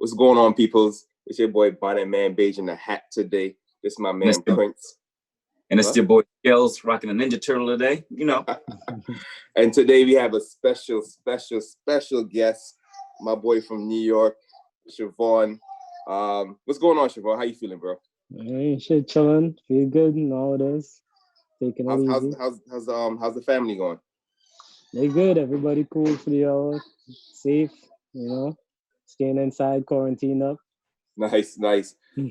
What's going on, peoples? It's your boy Bonnet Man Baje in the hat today. This is my man Prince. And it's your boy Skelz rocking a Ninja Turtle today, you know. And today we have a special guest, my boy from New York, Siobhan. What's going on, Siobhan? How you feeling, bro? Hey, shit, chilling. Feel good nowadays. Taking it easy. How's the family going? They good. Everybody cool for the hour. Safe, you know. Staying inside, quarantine up. Nice.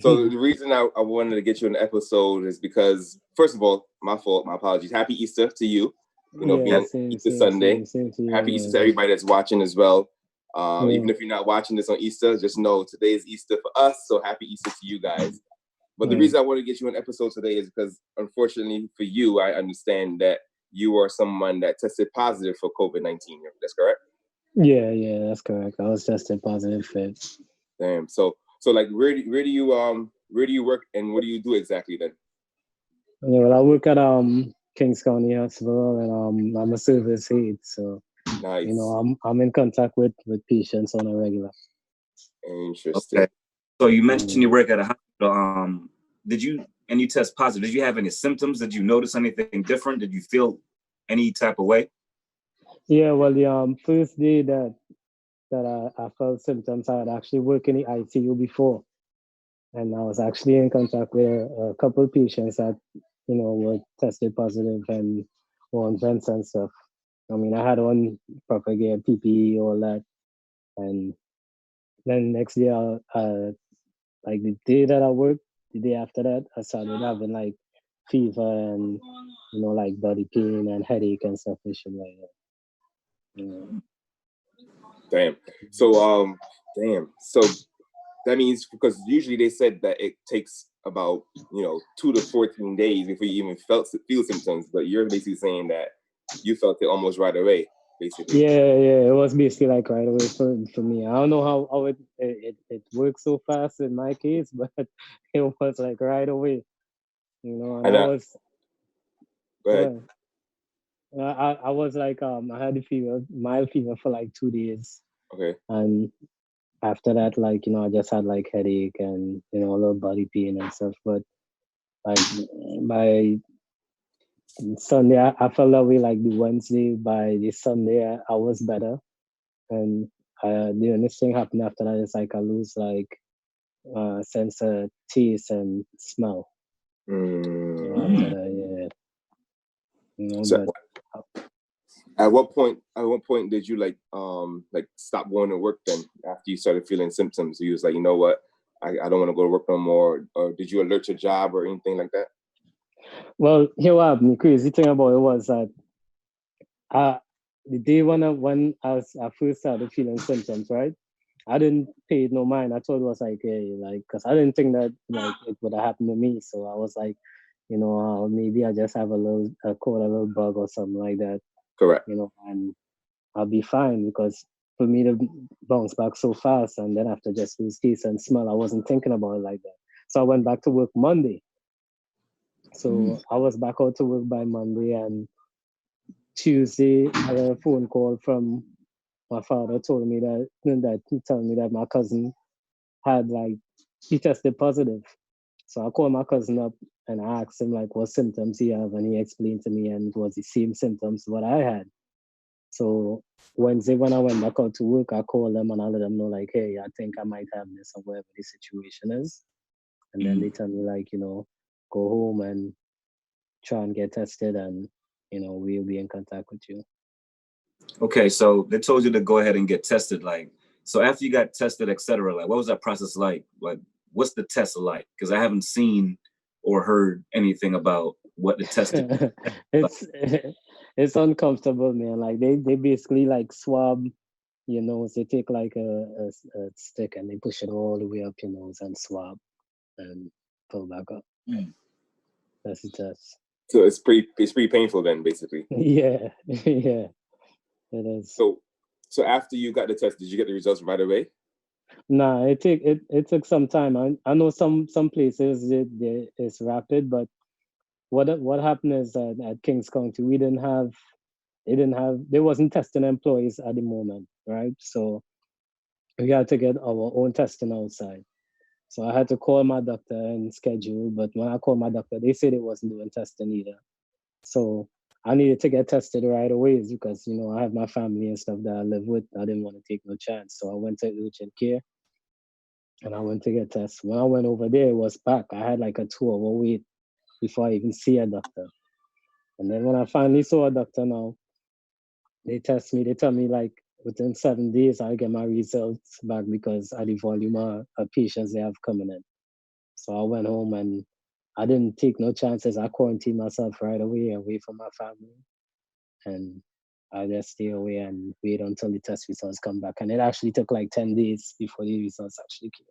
So the reason I wanted to get you an episode is because, first of all, my fault, my apologies. Happy Easter to you. You know, being Easter Sunday. Same to you, Happy Easter to everybody that's watching as well. Yeah. Even if you're not watching this on Easter, just know today is Easter for us. So happy Easter to you guys. But the reason I want to get you an episode today is because, unfortunately for you, I understand that you are someone that tested positive for COVID-19. That's correct? Yeah, that's correct. I was tested positive for it. Damn. So like, where do you work and what do you do exactly then? Yeah, well, I work at Kings County Hospital, and I'm a service aide. So Nice. you know, I'm in contact with patients on a regular. Interesting. Okay. So you mentioned you work at a hospital. You test positive? Did you have any symptoms? Did you notice anything different? Did you feel any type of way? Yeah, well, the first day that I felt symptoms, I had actually worked in the ICU before, and I was actually in contact with a couple of patients that, you know, were tested positive and were on vents and stuff. I mean, I had on proper gear, PPE, all that, and then next day, like the day that I worked, the day after that, I started having like fever and, you know, like body pain and headache and stuff and shit like that. Yeah. Damn. So So that means, because usually they said that it takes about 2 to 14 days before you even feel symptoms, but you're basically saying that you felt it almost right away, basically. Yeah, it was basically like right away for me. I don't know how it works so fast in my case, but it was like right away, you know. And I was go ahead. I was like I had a fever, mild fever for like 2 days. Okay. And after that, like, you know, I just had like headache and, you know, a little body pain and stuff. But like by Sunday, I felt that way. Like the Wednesday, by the Sunday, I was better. And the only thing happened after that is like I lose like sense of taste and smell. After that, yeah. You know, so at what point did you like stop going to work then after you started feeling symptoms? You was like, you know what, I don't want to go to work no more, or did you alert your job or anything like that? Well, here what happened. The crazy thing about it was that the day when I first started feeling symptoms, right? I didn't pay it no mind. I thought it was like, hey, like, because I didn't think that like it would have happened to me. So I was like, you know, maybe I just have a little bug or something like that. Correct. You know, and I'll be fine, because for me to bounce back so fast and then after just lose taste and smell, I wasn't thinking about it like that. So I went back to work Monday. So I was back out to work by Monday, and Tuesday I got a phone call from my father told me that he told me that my cousin he tested positive. So I called my cousin up and I asked him like what symptoms he have, and he explained to me, and it was the same symptoms what I had. So Wednesday when I went back out to work, I called them and I let them know like, hey, I think I might have this or whatever the situation is. And then they tell me like, you know, go home and try and get tested, and, you know, we'll be in contact with you. Okay, so they told you to go ahead and get tested. Like, so after you got tested, etc., like, what was that process like? Like, what's the test like? Because I haven't seen or heard anything about what the test is. It's uncomfortable, man. Like they basically like swab your nose. They take like a stick and they push it all the way up your nose and swab and pull back up. That's the test. So it's pretty painful then, basically. Yeah, it is. So after you got the test, did you get the results right away? Nah, it took some time. I know some places it's rapid, but what happened is that at Kings County they wasn't testing employees at the moment, right? So we had to get our own testing outside. So I had to call my doctor and schedule. But when I called my doctor, they said it wasn't doing testing either. So I needed to get tested right away because, you know, I have my family and stuff that I live with. I didn't want to take no chance. So I went to urgent care and I went to get tested. When I went over there, it was packed. I had like a 2-hour wait before I even see a doctor. And then when I finally saw a doctor now, they test me. They tell me like within 7 days, I'll get my results back because of the volume of patients they have coming in. So I went home and I didn't take no chances. I quarantined myself right away from my family. And I just stay away and wait until the test results come back. And it actually took like 10 days before the results actually came.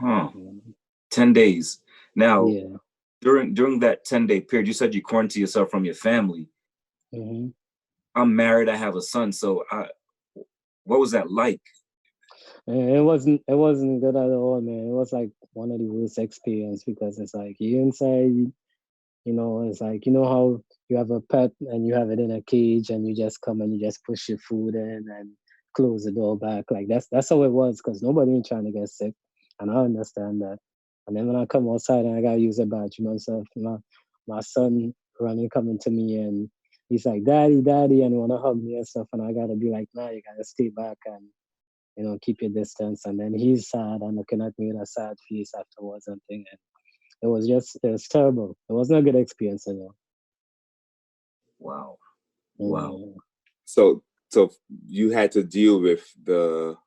Huh. 10 days. Now, yeah. during that 10-day period, you said you quarantined yourself from your family. Mm-hmm. I'm married, I have a son. So what was that like? It wasn't good at all, man. It was like one of the worst experience because it's like you inside, you know, it's like, you know how you have a pet and you have it in a cage and you just come and you just push your food in and close the door back. Like that's how it was because nobody ain't trying to get sick. And I understand that. And then when I come outside and I gotta use a bathroom myself, my son running coming to me and he's like, Daddy, Daddy, and he wanna hug me and stuff. And I gotta be like, nah, you gotta stay back and, you know, keep your distance. And then he's sad and looking at me with a sad face afterwards and thing. And it was terrible. It wasn't a good experience at all. Wow. Wow. So you had to deal with the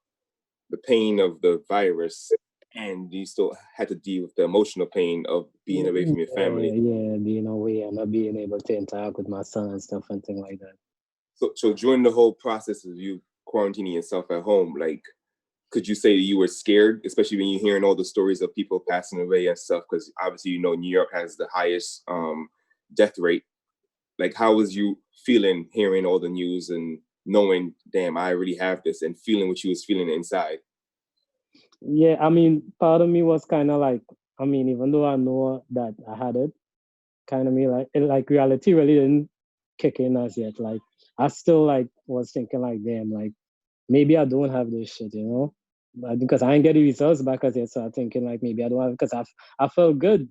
pain of the virus, and you still had to deal with the emotional pain of being away from your family. Yeah, being away and not being able to interact with my son and stuff and things like that. So during the whole process of you quarantining yourself at home, like, could you say you were scared, especially when you're hearing all the stories of people passing away and stuff? Because obviously, you know, New York has the highest death rate. Like, how was you feeling hearing all the news and knowing, damn, I already have this, and feeling what you was feeling inside? Yeah, I mean, part of me was kind of like, I mean, even though I know that I had it, kind of me like reality really didn't kick in as yet. Like, I still like was thinking like, damn, like maybe I don't have this shit, you know? But because I ain't get the results back as yet, so I'm thinking like maybe I don't have it because I felt good,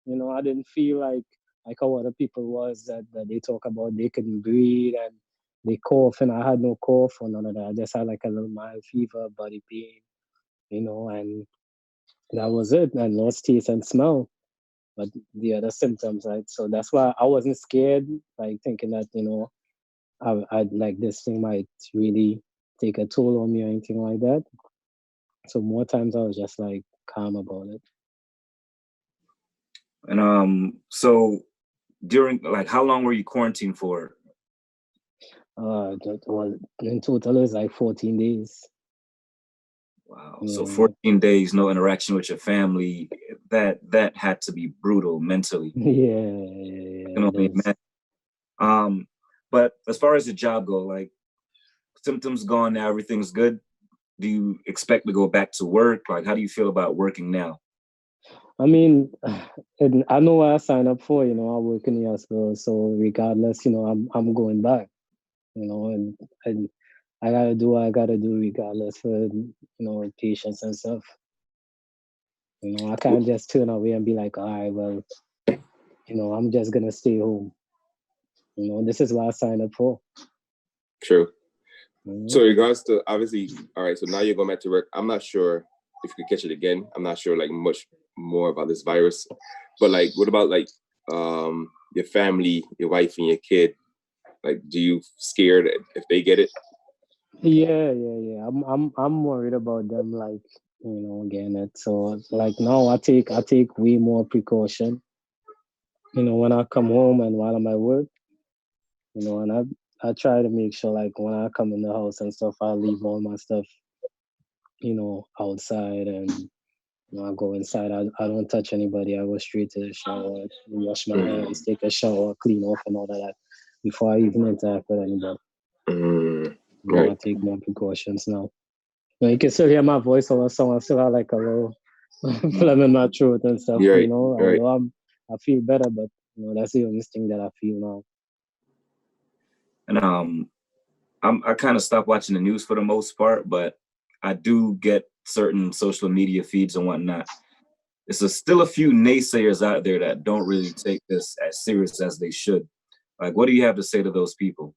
you know. I didn't feel like how other people was that they talk about they couldn't breathe and they cough, and I had no cough or none of that. I just had like a little mild fever, body pain, you know, and that was it. And lost taste and smell, but the other symptoms, right? So that's why I wasn't scared, like thinking that, you know, I'd like this thing might really take a toll on me or anything like that. So more times I was just like calm about it. And so during, like, how long were you quarantined for? In total it was like 14 days. Wow. Yeah. So 14 days, no interaction with your family. That had to be brutal mentally. Yeah. I can only imagine. But as far as the job go, like, symptoms gone now, everything's good. Do you expect to go back to work? Like, how do you feel about working now? I mean, I know what I signed up for, you know. I work in the hospital, so regardless, you know, I'm going back, you know, and I gotta do what I gotta do regardless for, you know, patients and stuff. You know, I can't just turn away and be like, all right, well, you know, I'm just gonna stay home. You know, this is what I signed up for. True. Mm-hmm. So in regards to, obviously, all right, so now you're going back to work. I'm not sure if you could catch it again. I'm not sure like much more about this virus, but like, what about like your family, your wife and your kid? Like, do you scared if they get it? Yeah. I'm worried about them, like, you know, getting it. So like now I take way more precaution, you know, when I come home and while I'm at work, you know, and I try to make sure like when I come in the house and stuff, I leave all my stuff, you know, outside, and you know, I go inside. I don't touch anybody. I go straight to the shower, wash my hands, take a shower, clean off and all of that before I even interact with anybody. You know, I take more precautions now. You know, you can still hear my voice over song. I still have like a little phlegm in my throat and stuff, you know. Although I feel better, but you know, that's the only thing that I feel now. And I kind of stopped watching the news for the most part, but I do get certain social media feeds and whatnot. There's still a few naysayers out there that don't really take this as serious as they should. Like, what do you have to say to those people?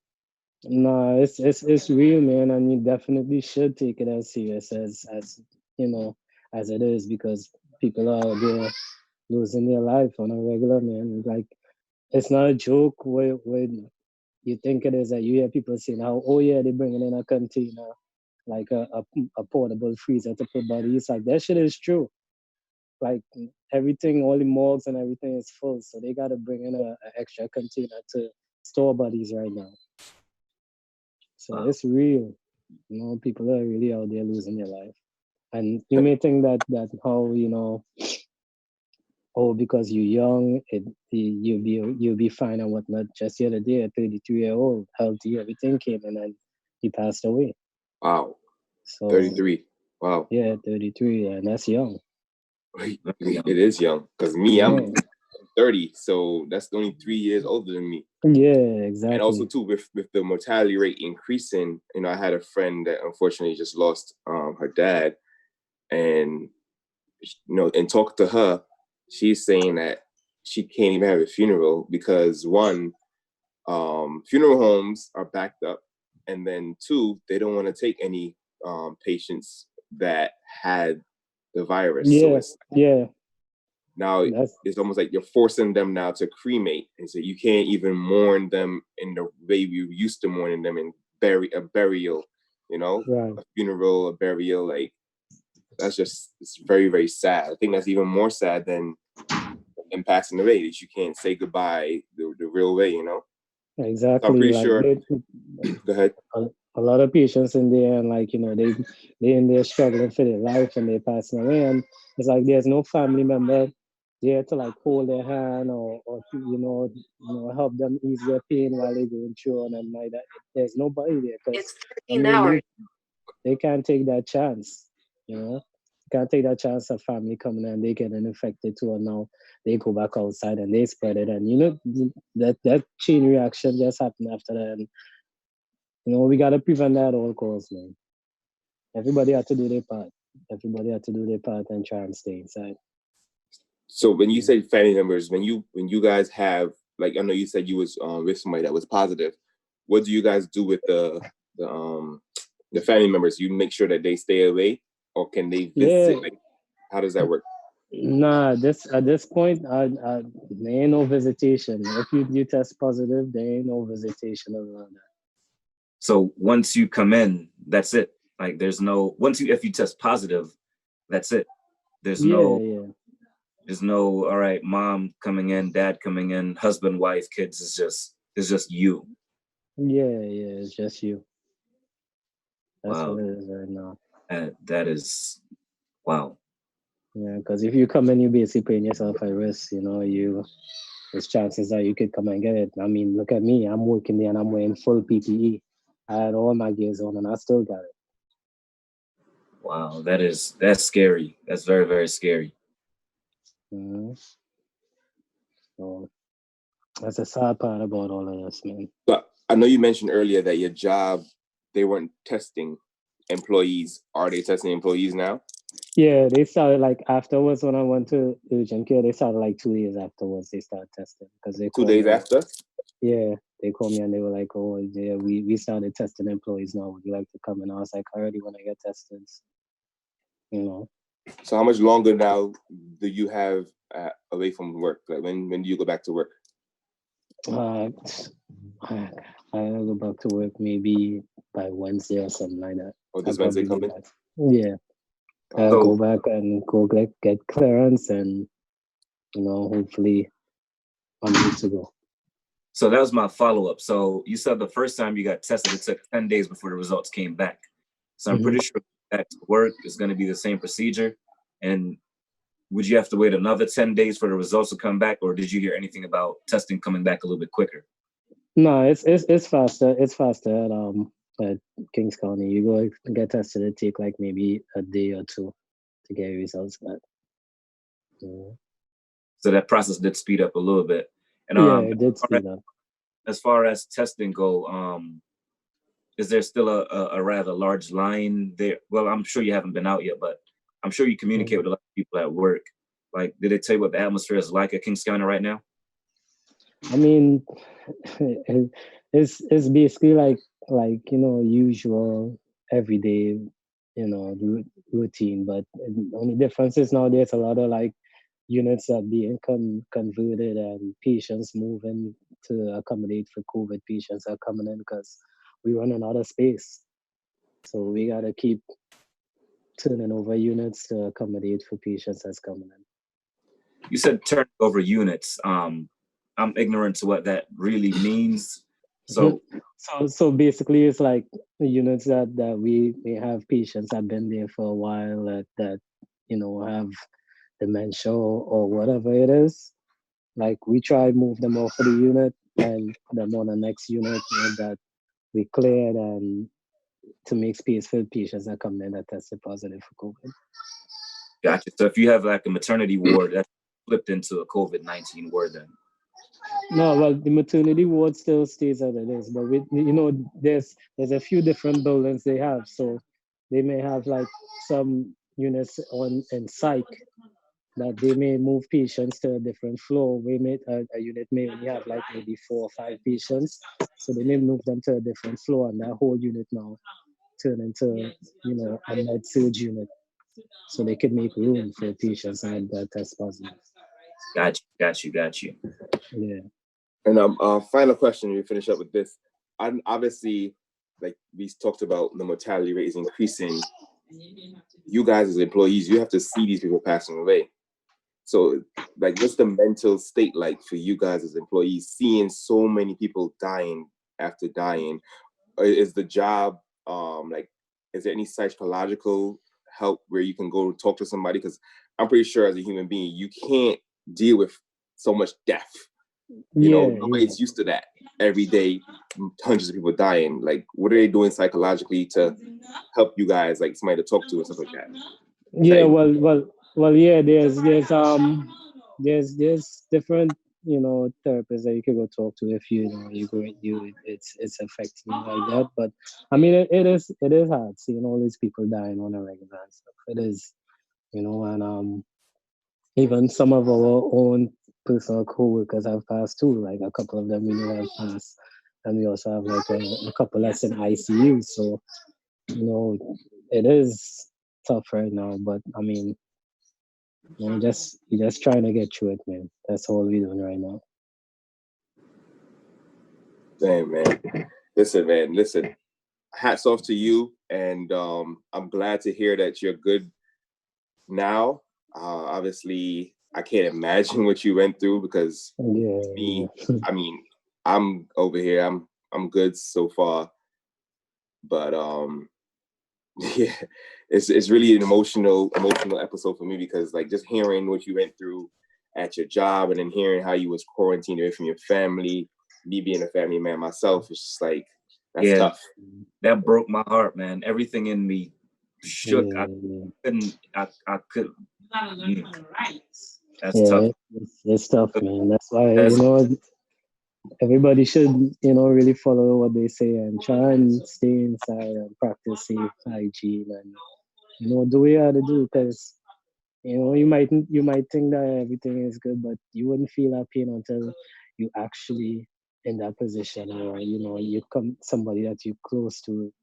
No, it's real, man, and you definitely should take it as serious as you know as it is, because people are out there losing their life on a regular, man. Like, it's not a joke when you think it is, that you hear people saying how, oh yeah, they're bringing in a container, like a portable freezer to put bodies. Like, that shit is true. Like, everything, all the morgues and everything is full, so they gotta bring in a extra container to store bodies right now. So it's real. People are really out there losing their life. And you may think that how, oh, because you're young, you'll be fine and whatnot. Just the other day, a 33-year-old, healthy, everything came in and he passed away. Wow. So 33. Wow. Yeah, 33, and that's young. It is young, because me, I'm 30, so that's only 3 years older than me. Yeah, exactly. And also too, with the mortality rate increasing, I had a friend that unfortunately just lost her dad, and and talk to her, she's saying that she can't even have a funeral because one, funeral homes are backed up, and then two, they don't want to take any patients that had the virus. Yeah, So now it's almost like you're forcing them now to cremate, and so you can't even mourn them in the way you used to mourning them in a burial, right. a funeral, a burial. Like, it's very, very sad. I think that's even more sad than them passing away, that you can't say goodbye the real way, Exactly. So I'm pretty like sure. Go ahead. A lot of patients in there, and they in there struggling for their life, and they passing away, and it's like there's no family member there to like hold their hand or help them ease their pain while they're going through, and like that. There's nobody there because they can't take that chance. Can't take that chance of family coming and they getting infected too, and now they go back outside and they spread it, and that chain reaction just happened after that. And we gotta prevent that at all costs, man. Everybody had to do their part. Everybody had to do their part and try and stay inside. So when you say family members, when you guys have, like, I know you said you was with somebody that was positive, what do you guys do with the family members? You make sure that they stay away, or can they visit? Yeah. Like, how does that work? Nah, at this point, there ain't no visitation. If you test positive, there ain't no visitation around that. So once you come in, that's it. Like, there's no, if you test positive, that's it. There's no, all right, mom coming in, dad coming in, husband, wife, kids. It's just you. Yeah, it's just you. That's wow. what it is right now. That is, wow. Yeah, because if you come in, you basically putting yourself at risk. There's chances that you could come and get it. I mean, look at me. I'm working there and I'm wearing full PPE. I had all my gears on and I still got it. Wow, that's scary. That's very, very scary. Mm-hmm. So that's the sad part about all of this, man. But I know you mentioned earlier that your job, they weren't testing employees. Are they testing employees now? Yeah, they started like afterwards when I went to urgent care. They started like 2 days afterwards. They started testing because they 2 days after. Yeah, they called me and they were like, "Oh, yeah, we started testing employees now. Would you like to come?" And I was like, "I already want to get tested." So how much longer now do you have away from work? Like, when do you go back to work? I go back to work maybe by Wednesday or something like that. Oh, this Wednesday coming? Yeah. Go back and go get clearance, and hopefully I'm good to go. So that was my follow-up. So you said the first time you got tested, it took 10 days before the results came back. So I'm pretty sure that work is going to be the same procedure. And would you have to wait another 10 days for the results to come back, or did you hear anything about testing coming back a little bit quicker? No, it's faster. It's faster at Kings County. You go get tested, it take like maybe a day or two to get your results back. Yeah. So that process did speed up a little bit. And it did speed up. As far as testing go, is there still a rather large line there? Well, I'm sure you haven't been out yet, but I'm sure you communicate with a lot of people at work. Like, did it tell you what the atmosphere is like at Kings County right now? I mean, it's basically like usual everyday routine, but the only difference is now there's a lot of like units that being converted and patients moving to accommodate for COVID patients are coming in because we running out of space. So we gotta keep turning over units to accommodate for patients that's coming in. You said turn over units. I'm ignorant to what that really means. So so basically it's like the units that we have patients that have been there for a while that have dementia or whatever it is. Like we try move them off of the unit and put them on the next unit that we cleared and to make space for patients that come in that tested positive for COVID. Gotcha. So if you have like a maternity ward, that's flipped into a COVID-19 ward then? No, well, the maternity ward still stays as it is, but there's a few different buildings they have, so they may have like some units in psych that they may move patients to a different floor. A unit may only have like maybe 4 or 5 patients, so they may move them to a different floor, and that whole unit now turn into a med surg unit, so they could make room for patients that test positive. Got you. Yeah. And final question, we finish up with this. Obviously, like we talked about, the mortality rate is increasing. You guys as employees, you have to see these people passing away. So, like, what's the mental state like for you guys as employees, seeing so many people dying after dying? Is the job, is there any psychological help where you can go talk to somebody? Because I'm pretty sure as a human being, you can't deal with so much death. Nobody's used to that. Every day, hundreds of people dying. Like, what are they doing psychologically to help you guys, like somebody to talk to and stuff like that? Yeah, well, yeah. There's different therapists that you can go talk to if it's affecting you like that. But I mean, it is hard seeing all these people dying on a regular and stuff. It is, and even some of our own personal co-workers have passed too. Like a couple of them we know have passed, and we also have like a couple that's in ICU. So it is tough right now, but I mean, you're just trying to get through it, man. That's all we're doing right now. Damn, man. Listen. Hats off to you, and I'm glad to hear that you're good now. Obviously, I can't imagine what you went through because I mean, I'm over here. I'm good so far, but yeah, it's really an emotional episode for me because like just hearing what you went through at your job and then hearing how you was quarantined away from your family, me being a family man myself, it's just like that's tough. That broke my heart, man. Everything in me shook. I couldn't. That's tough. It's tough, man. That's why everybody should really follow what they say and try and stay inside and practice safe hygiene and do what you have to do, because you might think that everything is good, but you wouldn't feel that pain until you actually in that position, or you come somebody that you're close to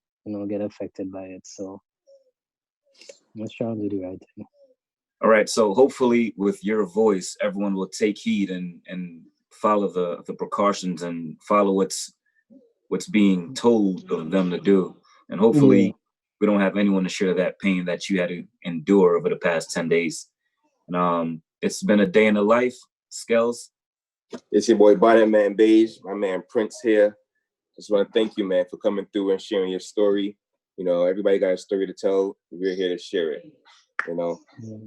get affected by it. So let's try and do the right thing. All right, so hopefully with your voice, everyone will take heed and follow the precautions and follow what's being told of them to do. And hopefully we don't have anyone to share that pain that you had to endure over the past 10 days. And it's been a day in the life. Skelz. It's your boy Bonnet Man Baje, my man Prince here. Just want to thank you, man, for coming through and sharing your story. Everybody got a story to tell. We're here to share it.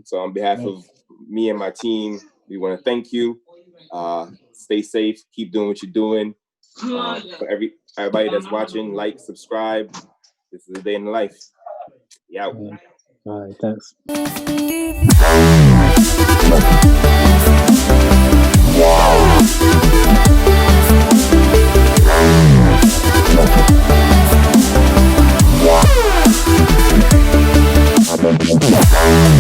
So on behalf of me and my team, we want to thank you. Stay safe. Keep doing what you're doing. For everybody that's watching, like, subscribe. This is a day in the life. Yeah. All right, thanks. Wow. Bye.